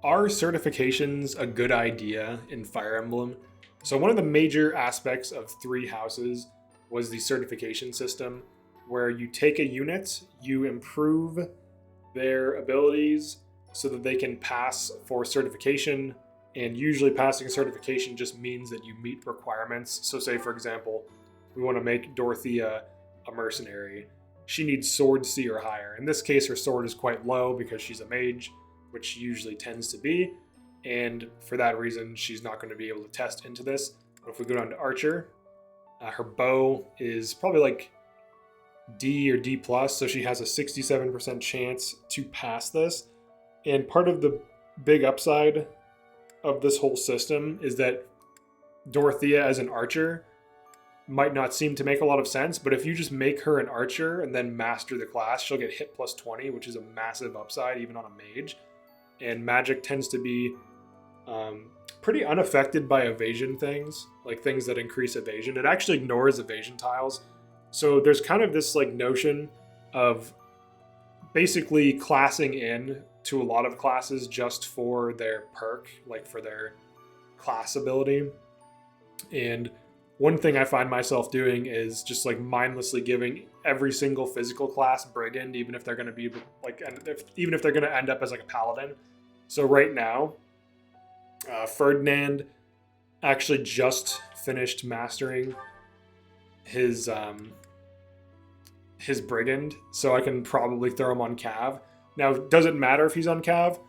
Are certifications a good idea in Fire Emblem? So, one of the major aspects of Three Houses was the certification system, where you take a unit, you improve their abilities so that they can pass for certification. And usually, passing certification just means that you meet requirements. So, say for example, we want to make Dorothea a mercenary. She needs sword C or higher. In this case, her sword is quite low because she's a mage, which she usually tends to be. And for that reason, she's not going to be able to test into this. But if we go down to Archer, her bow is probably like D or D plus, so she has a 67% chance to pass this. And part of the big upside of this whole system is that Dorothea as an archer might not seem to make a lot of sense, but if you just make her an archer and then master the class, she'll get hit plus 20, which is a massive upside even on a mage. And magic tends to be pretty unaffected by evasion things, like things that increase evasion. It actually ignores evasion tiles. So there's kind of this like notion of basically classing in to a lot of classes just for their perk, like for their class ability. And one thing I find myself doing is just like mindlessly giving every single physical class brigand, even if they're going to be like, even if they're going to end up as like a paladin. So right now, Ferdinand actually just finished mastering his brigand, so I can probably throw him on Cav. Now, does it matter if he's on Cav?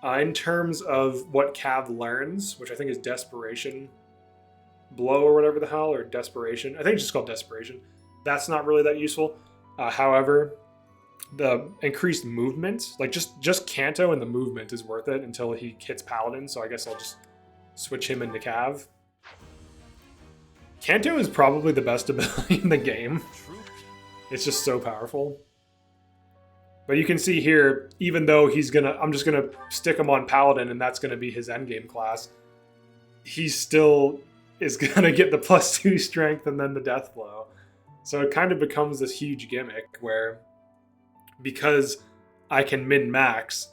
In terms of what Cav learns, which I think is Desperation Blow or whatever the hell, or Desperation. I think it's just called Desperation. That's not really that useful. However, the increased movement, like just Kanto and the movement is worth it until he hits Paladin, so I guess I'll just switch him into Cav. Kanto is probably the best ability in the game. It's just so powerful. But you can see here, even though I'm just gonna stick him on Paladin and that's gonna be his endgame class, he still is gonna get the +2 strength and then the death blow. So it kind of becomes this huge gimmick where, because I can min-max,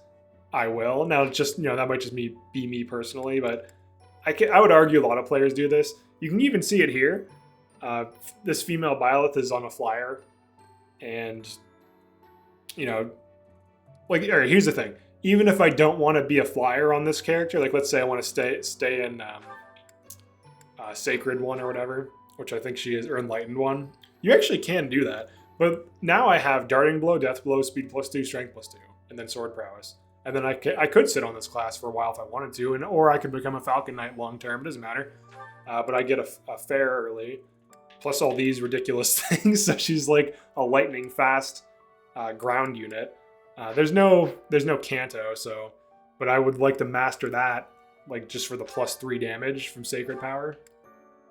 I will. Now, just, that might just be me personally, but I would argue a lot of players do this. You can even see it here. This female Byleth is on a flyer, and, here's the thing. Even if I don't want to be a flyer on this character, like let's say I want to stay in Sacred one or whatever, which I think she is, or Enlightened one, you actually can do that. But now I have Darting Blow, Death Blow, Speed +2, Strength +2, and then Sword Prowess. And then I could sit on this class for a while if I wanted to, or I could become a Falcon Knight long term. It doesn't matter. But I get a fair early, plus all these ridiculous things. So she's like a lightning fast ground unit. There's no Kanto, but I would like to master that, like just for the +3 damage from Sacred Power.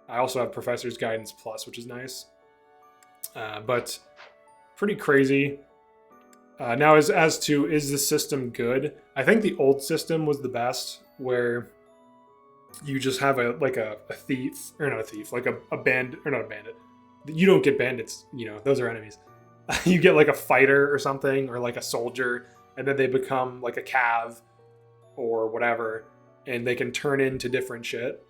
I also have Professor's Guidance Plus, which is nice. But pretty crazy. Now, as to, is the system good? I think the old system was the best, where you just have a thief, or not a thief, like a bandit, or not a bandit. You don't get bandits, those are enemies. You get like a fighter or something, or like a soldier, and then they become like a cav or whatever, and they can turn into different shit.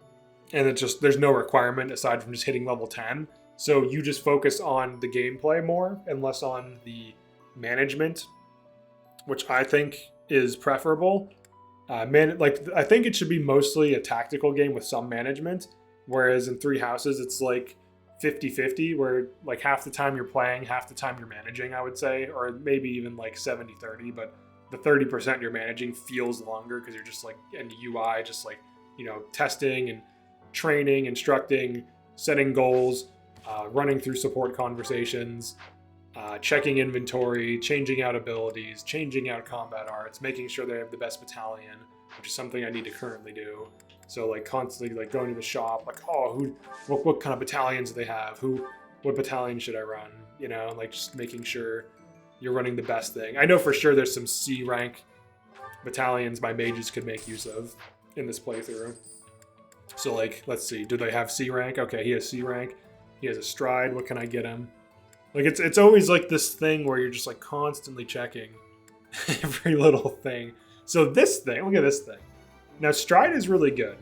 And it's just, there's no requirement aside from just hitting level 10. So you just focus on the gameplay more and less on the management, which I think is preferable. I think it should be mostly a tactical game with some management, whereas in Three Houses it's like 50-50, where like half the time you're playing, half the time you're managing, I would say, or maybe even like 70-30, but the 30% you're managing feels longer because you're just like in the UI, just like, testing and training, instructing, setting goals, running through support conversations, checking inventory, changing out abilities, changing out combat arts, making sure they have the best battalion, which is something I need to currently do. So like constantly like going to the shop, like, what kind of battalions do they have? What battalion should I run? Like just making sure you're running the best thing. I know for sure there's some C rank battalions my mages could make use of in this playthrough. So like, let's see, do they have C rank? Okay, he has C rank. He has a stride. What can I get him? Like it's always like this thing where you're just like constantly checking every little thing. So this thing, look at this thing. Now Stride is really good,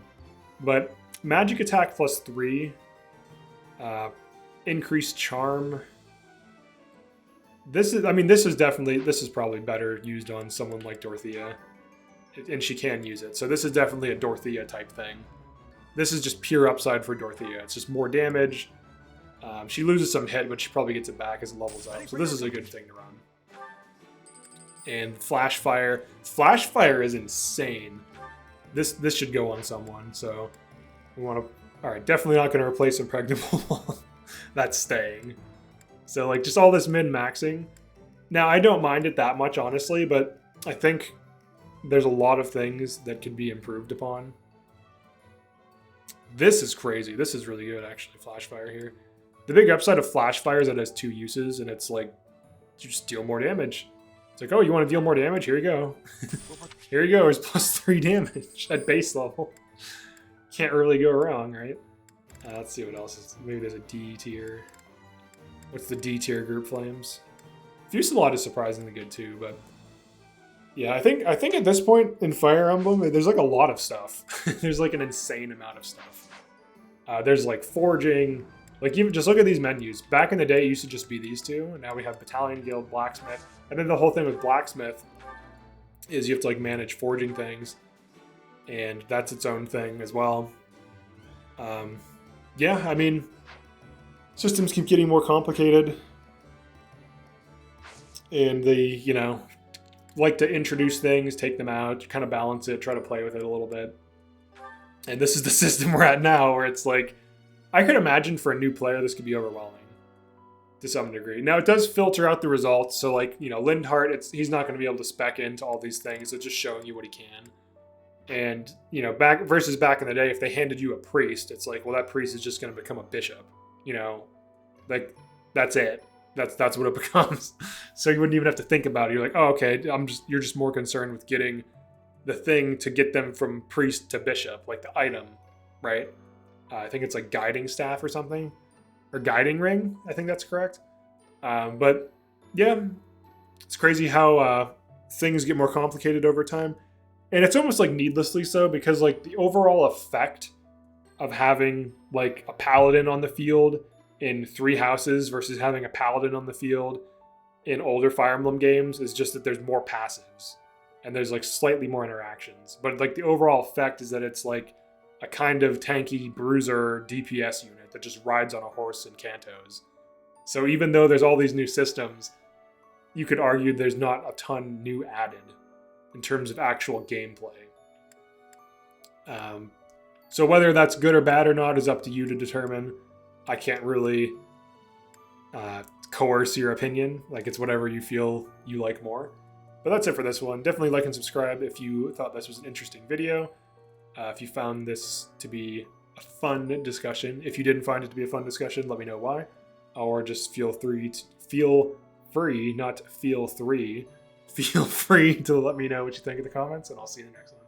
but magic attack +3, increased charm. This is probably better used on someone like Dorothea, and she can use it. So this is definitely a Dorothea type thing. This is just pure upside for Dorothea. It's just more damage. She loses some hit, but she probably gets it back as it levels up. So this is a good thing to run. And Flash Fire. Flash Fire is insane. This should go on someone. So we want to. All right, definitely not going to replace Impregnable. That's staying. So like just all this min-maxing. Now I don't mind it that much, honestly, but I think there's a lot of things that can be improved upon. This is crazy. This is really good, actually, Flash Fire here. The big upside of Flash Fire is that it has 2 uses, and it's like, you just deal more damage. It's like, oh, you want to deal more damage? Here you go. Here you go. It's +3 damage at base level. Can't really go wrong, right? Let's see what else is. Maybe there's a D tier. What's the D tier group flames? Fuse a lot is surprisingly good too, but yeah, I think at this point in Fire Emblem, there's like a lot of stuff. There's like an insane amount of stuff. There's like forging. Like even just look at these menus. Back in the day, it used to just be these two, and now we have Battalion Guild, Blacksmith, and then the whole thing with Blacksmith is you have to like manage forging things, and that's its own thing as well. Yeah, I mean, systems keep getting more complicated, and they, you know, like to introduce things, take them out, kind of balance it, try to play with it a little bit. And this is the system we're at now, where it's like, I could imagine for a new player, this could be overwhelming to some degree. Now, it does filter out the results. So, like, you know, Lindhart, he's not going to be able to spec into all these things. It's just showing you what he can. And, you know, back in the day, if they handed you a priest, it's like, well, that priest is just going to become a bishop. You know, like, that's it. That's what it becomes. So you wouldn't even have to think about it. You're like, oh, okay, you're just more concerned with getting the thing to get them from priest to bishop, like the item, right? I think it's like guiding staff or something, or guiding ring. I think that's correct. But yeah, it's crazy how things get more complicated over time, and it's almost like needlessly so, because like the overall effect of having like a paladin on the field in Three Houses versus having a paladin on the field in older Fire Emblem games is just that there's more passives and there's like slightly more interactions. But like the overall effect is that it's like a kind of tanky bruiser DPS unit that just rides on a horse in Kantos. So even though there's all these new systems, you could argue there's not a ton new added in terms of actual gameplay. So whether that's good or bad or not is up to you to determine. I can't really coerce your opinion. Like, it's whatever you feel you like more. But that's it for this one. Definitely like and subscribe if you thought this was an interesting video. If you found this to be a fun discussion. If you didn't find it to be a fun discussion, let me know why. Or just feel free to let me know what you think in the comments, and I'll see you in the next one.